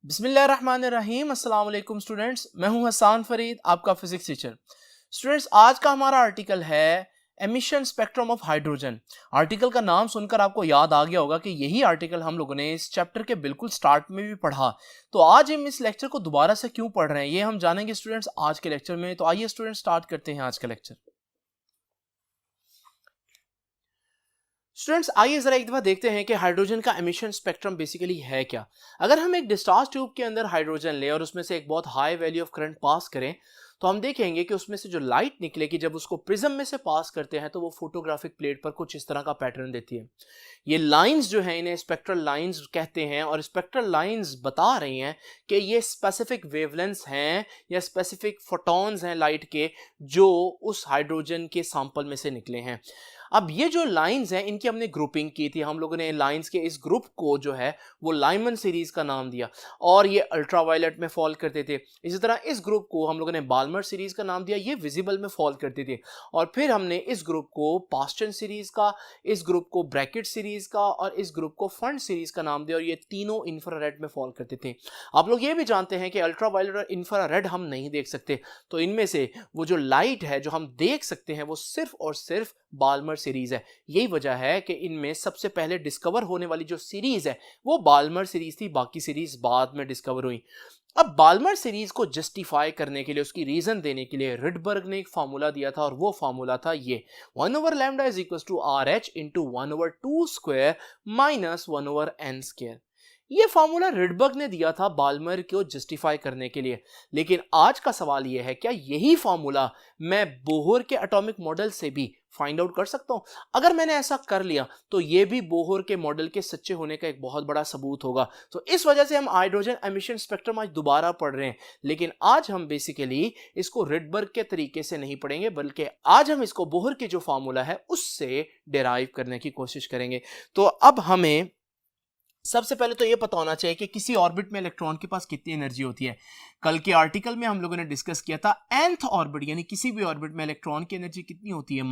बिस्मिल्लाहिर्रहमानिर्रहीम। अस्सलाम वालेकुम स्टूडेंट्स, मैं हूं हसान फरीद, आपका फिजिक्स टीचर। स्टूडेंट्स, आज का हमारा आर्टिकल है emission spectrum of hydrogen. Article का नाम सुनकर आपको याद आ गया होगा कि यही आर्टिकल हम लोगों ने इस चैप्टर के बिल्कुल स्टार्ट में भी पढ़ा। तो आज हम इस लेक्चर को दोबारा से क्यों पढ़ रहे हैं ये हम जानेंगे स्टूडेंट्स आज के लेक्चर में। तो आइए स्टूडेंट्स स्टार्ट करते हैं आज का लेक्चर। स्टूडेंट्स, आइए जरा एक दफा देखते हैं कि हाइड्रोजन का एमिशन स्पेक्ट्रम बेसिकली है क्या। अगर हम एक डिस्चार्ज ट्यूब के अंदर हाइड्रोजन लें और उसमें से एक बहुत high value of current pass करें तो हम देखेंगे कि उसमें से जो लाइट निकलेगी जब उसको प्रिज्म में से पास करते हैं तो वो फोटोग्राफिक प्लेट पर कुछ इस तरह का पैटर्न देती है। ये लाइंस जो हैं इन्हें स्पेक्ट्रल लाइंस कहते हैं और स्पेक्ट्रल लाइंस बता रही हैं कि ये स्पेसिफिक वेवलेंथ्स हैं या स्पेसिफिक फोटॉन्स हैं लाइट के जो उस हाइड्रोजन के सैंपल में से निकले हैं। अब ये जो लाइंस हैं इनकी हमने ग्रुपिंग की थी, हम लोगों ने लाइंस के इस ग्रुप को जो है वो लाइमन सीरीज का नाम दिया और ये अल्ट्रावायलेट में फॉल करते थे। इसी तरह इस ग्रुप को हम लोगों ने बाल्मर सीरीज का नाम दिया, ये विजिबल में फॉल करते थे। और फिर हमने इस ग्रुप को पास्टन सीरीज का, इस ग्रुप को ब्रैकेट सीरीज का और इस ग्रुप को फंड सीरीज का नाम दिया और ये तीनों इंफ्रारेड में फॉल करते थे। आप लोग ये भी जानते हैं कि अल्ट्रावायलेट और इंफ्रारेड हम नहीं देख सकते, तो इनमें से वो जो लाइट है जो हम देख सकते हैं वो सिर्फ और सिर्फ बाल्मर सीरीज है। यही वजह है कि इनमें सबसे पहले डिस्कवर होने वाली जो सीरीज है वो बाल्मर सीरीज थी, बाकी सीरीज बाद में डिस्कवर हुई। अब बाल्मर सीरीज को जस्टिफाई करने के लिए, उसकी रीजन देने के लिए रिडबर्ग ने एक फार्मूला दिया था और वो फार्मूला था ये 1/λ is equal to RH into 1/2 square minus 1/n square. ये फार्मूला रिडबर्ग ने दिया था बाल्मर को जस्टिफाई करने के लिए। लेकिन आज का सवाल यह है क्या यही फार्मूला मैं बोहर के एटॉमिक मॉडल से भी फाइंड आउट कर सकता हूं? अगर मैंने ऐसा कर लिया तो यह भी बोहर के मॉडल के सच्चे होने का एक बहुत बड़ा सबूत होगा। तो इस वजह से हम हाइड्रोजन एमिशन स्पेक्ट्रम आज दोबारा पढ़ रहे हैं, लेकिन आज हम बेसिकली इसको रिडबर्ग के तरीके से नहीं पढ़ेंगे बल्कि आज हम इसको बोहर के जो फार्मूला है उससे डिराइव करने की कोशिश करेंगे। तो अब हमें सबसे पहले तो ये पता होना चाहिए कि किसी ऑर्बिट में इलेक्ट्रॉन के पास कितनी एनर्जी होती है। कल के आर्टिकल में हम लोगों ने डिस्कस किया था nth ऑर्बिट यानी किसी भी ऑर्बिट में इलेक्ट्रॉन की एनर्जी कितनी होती है,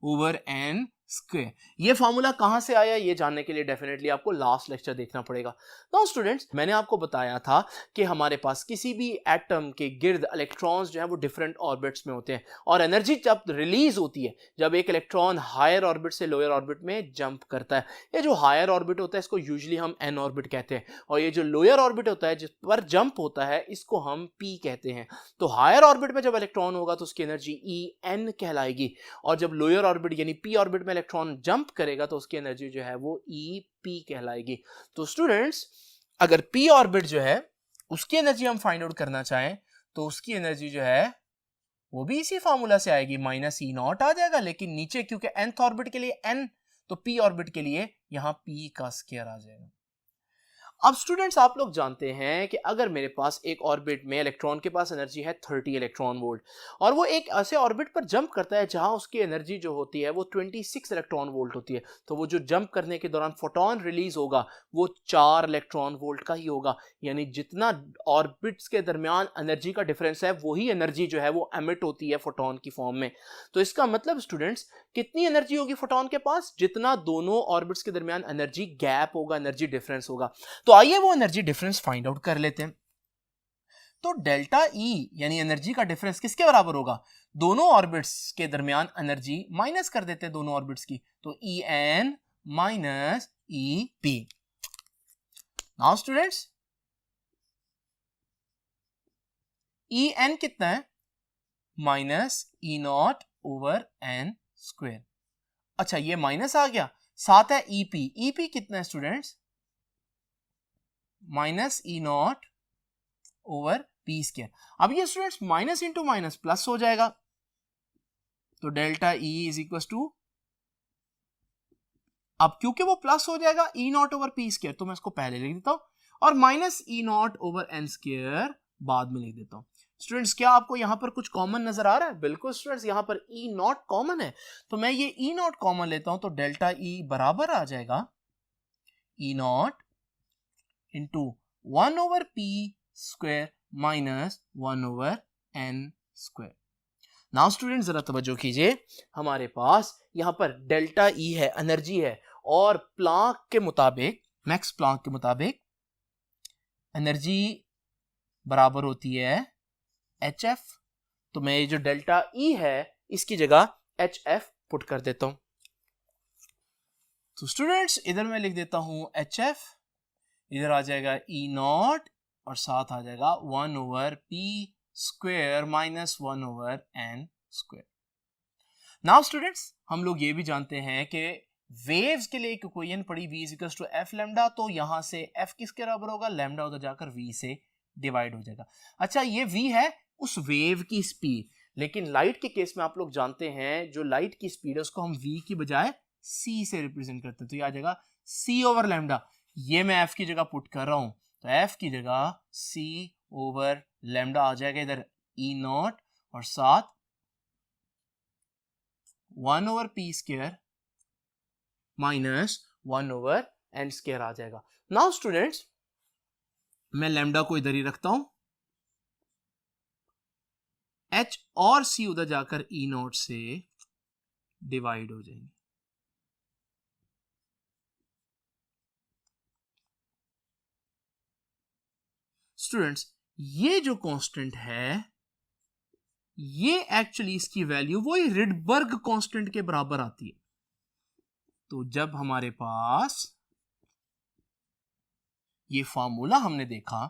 -E0/n स्क्वायर। ये फार्मूला कहां से आया ये जानने के लिए डेफिनेटली आपको लास्ट लेक्चर देखना पड़ेगा। नाउ स्टूडेंट्स, मैंने आपको बताया था कि हमारे पास किसी भी एटम के गिर्द इलेक्ट्रॉन्स जो है वो डिफरेंट ऑर्बिट्स में होते हैं और एनर्जी जब रिलीज होती है जब एक इलेक्ट्रॉन हायर ऑर्बिट से लोअर ऑर्बिट में जंप करता है। ये जो हायर ऑर्बिट होता है इसको यूजुअली हम n ऑर्बिट कहते हैं और ये जो लोअर ऑर्बिट होता है जिस पर जंप होता है इसको हम p कहते हैं। तो हायर ऑर्बिट में जब इलेक्ट्रॉन होगा तो उसकी एनर्जी En कहलाएगी और जब लोअर ऑर्बिट यानी p ऑर्बिट में इलेक्ट्रॉन जंप करेगा तो उसकी एनर्जी जो है वो Ep कहलाएगी। तो स्टूडेंट्स, अगर p ऑर्बिट जो है उसकी एनर्जी हम फाइंड आउट करना चाहें तो उसकी एनर्जी जो है वो भी इसी फार्मूला से आएगी, -E0 आ जाएगा। लेकिन नीचे क्योंकि nth ऑर्बिट के लिए n तो p ऑर्बिट के लिए यहां p का स्क्वायर आ जाएगा। अब स्टूडेंट्स, आप लोग जानते हैं कि अगर मेरे पास एक ऑर्बिट में इलेक्ट्रॉन के पास एनर्जी है 30 इलेक्ट्रॉन वोल्ट और वो एक ऐसे ऑर्बिट पर जंप करता है जहां उसकी एनर्जी जो होती है वो 26 इलेक्ट्रॉन वोल्ट होती है, तो वो जो जंप करने के दौरान फोटोन रिलीज होगा वो 4 इलेक्ट्रॉन वोल्ट का ही होगा। यानी जितना ऑर्बिट्स के दरमियान एनर्जी का डिफरेंस है वही एनर्जी जो है वो एमिट होती है फोटोन की फॉर्म में। तो इसका मतलब स्टूडेंट्स, कितनी एनर्जी होगी फोटोन के पास? जितना दोनों ऑर्बिट्स के दरमियान एनर्जी गैप होगा, एनर्जी डिफरेंस होगा। तो आइए वो एनर्जी डिफरेंस फाइंड आउट कर लेते हैं। तो डेल्टा E यानी एनर्जी का डिफरेंस किसके बराबर होगा? दोनों ऑर्बिट्स के दरमियान एनर्जी माइनस कर देते हैं दोनों ऑर्बिट्स की, तो En minus Ep। Now students, En कितना है? -E0/n square. अच्छा, ये माइनस आ गया, साथ है Ep। Ep कितना है स्टूडेंट्स? -E0/p square. अब ये students minus into minus plus हो जाएगा, तो delta E is equal to, अब क्योंकि वो प्लस हो जाएगा E0/p स्क्वायर तो मैं इसको पहले लिख देता हूं और -E0/n स्क्वायर बाद में लिख देता हूं। स्टूडेंट्स, क्या आपको यहां पर कुछ कॉमन नजर आ रहा है? बिल्कुल स्टूडेंट्स, यहां पर E0 कॉमन है तो मैं ये E0 कॉमन लेता हूं तो डेल्टा E बराबर आ जाएगा E0 into 1/p square minus 1/n square. Now student जरा तवज्जो कीजिए, हमारे पास यहां पर डेल्टा E है, एनर्जी है, और प्लांक के मुताबिक, मैक्स प्लांक के मुताबिक एनर्जी बराबर होती है HF। तो मैं ये जो डेल्टा E है इसकी जगह HF पुट कर देता हूं। तो स्टूडेंट्स इधर मैं लिख देता हूं HF, इधर आ जाएगा E0 और साथ आ जाएगा 1/p² minus 1/n²। Now students हम लोग ये भी जानते हैं कि वेव्स के लिए एक इक्वेशन पड़ी v equals to f lambda, तो यहां से f किसके बराबर होगा, लैम्डा उधर जाकर v से डिवाइड हो जाएगा। अच्छा ये v है उस वेव की स्पीड, लेकिन लाइट के केस में आप लोग जानते हैं जो लाइट की स्पीड है उसको हम v की बजाय c से रिप्रेजेंट करते हैं, तो ये आ जाएगा c ओवर लैम्डा। ये मैं f की जगह पुट कर रहा हूं, तो f की जगह c ओवर लैम्डा आ जाएगा, इधर E0 और साथ 1/p² माइनस 1/n² आ जाएगा। नाउ स्टूडेंट्स मैं लैम्डा को इधर ही रखता हूं, h और c उधर जाकर E0 से डिवाइड हो जाएंगे। स्टूडेंट्स ये जो कांस्टेंट है ये एक्चुअली इसकी वैल्यू वही रिडबर्ग कांस्टेंट के बराबर आती है। तो जब हमारे पास ये फार्मूला हमने देखा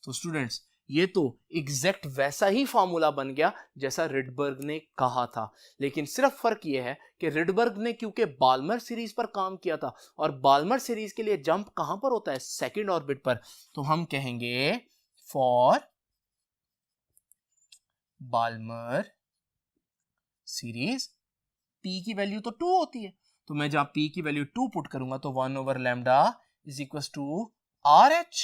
तो स्टूडेंट्स ये तो एग्जैक्ट वैसा ही फार्मूला बन गया जैसा रिडबर्ग ने कहा था, लेकिन सिर्फ फर्क ये है कि रिडबर्ग ने क्योंकि बाल्मर सीरीज पर काम किया था और बाल्मर सीरीज के लिए जंप कहां पर होता है, सेकंड ऑर्बिट पर, तो हम कहेंगे फॉर बाल्मर सीरीज p की वैल्यू तो 2 होती है, तो मैं जहां p की वैल्यू 2 पुट करूंगा तो 1/λ इज इक्वल टू RH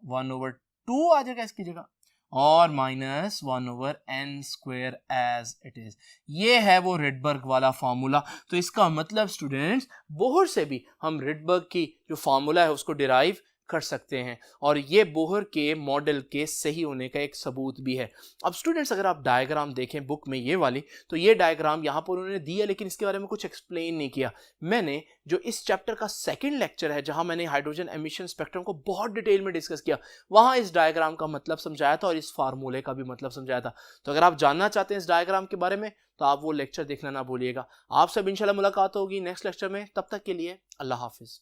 1/2 आ जाएगा इसकी जगह, और minus 1/n² as it is. ये है वो रिडबर्ग वाला फार्मूला। तो इसका मतलब स्टूडेंट्स बोहर से भी हम रिडबर्ग की जो फार्मूला है उसको डिराइव कर सकते हैं, और ये बोहर के मॉडल के सही होने का एक सबूत भी है। अब स्टूडेंट्स अगर आप डायग्राम देखें बुक में ये वाली, तो ये डायग्राम यहाँ पर उन्होंने दी है लेकिन इसके बारे में कुछ एक्सप्लेन नहीं किया। मैंने जो इस चैप्टर का सेकंड लेक्चर है जहां मैंने हाइड्रोजन एमिशन स्पेक्ट्रम को बहुत डिटेल में डिस्कस किया, वहां इस डायग्राम का मतलब समझाया था और इस फार्मूले का भी मतलब समझाया था। तो अगर आप जानना चाहते हैं इस डायग्राम के बारे में तो आप वो लेक्चर देखना ना भूलिएगा। आप सब इंशाल्लाह मुलाकात होगी नेक्स्ट लेक्चर में, तब तक के लिए अल्लाह हाफिज।